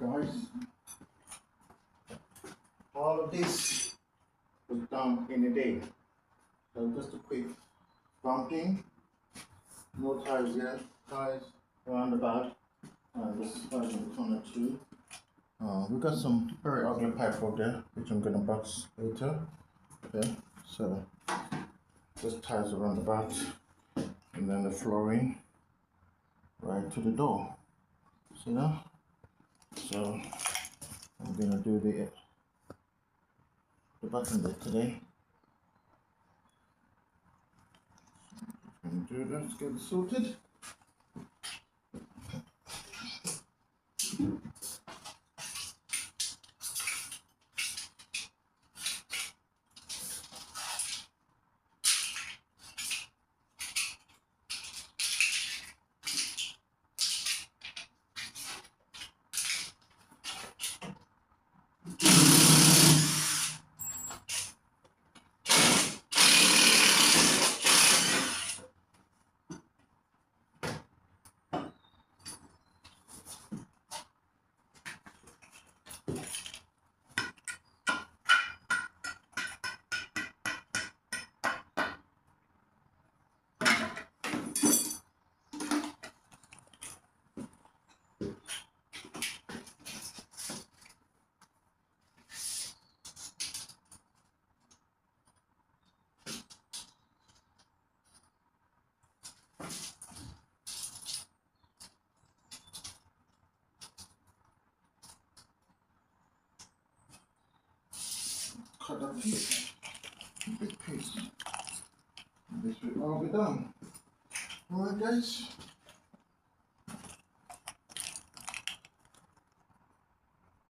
guys. All of this was done in a day. So just a quick bumping. No ties yet. Ties around the back. And this ties in the corner too. We got some very ugly pipe over there, which I'm gonna box later. Okay, so just ties around the back, and then the flooring right to the door. See now? So I'm gonna do the button bit today. Gonna do that, get it sorted. Cut that piece, big piece. This will all be done. Alright guys,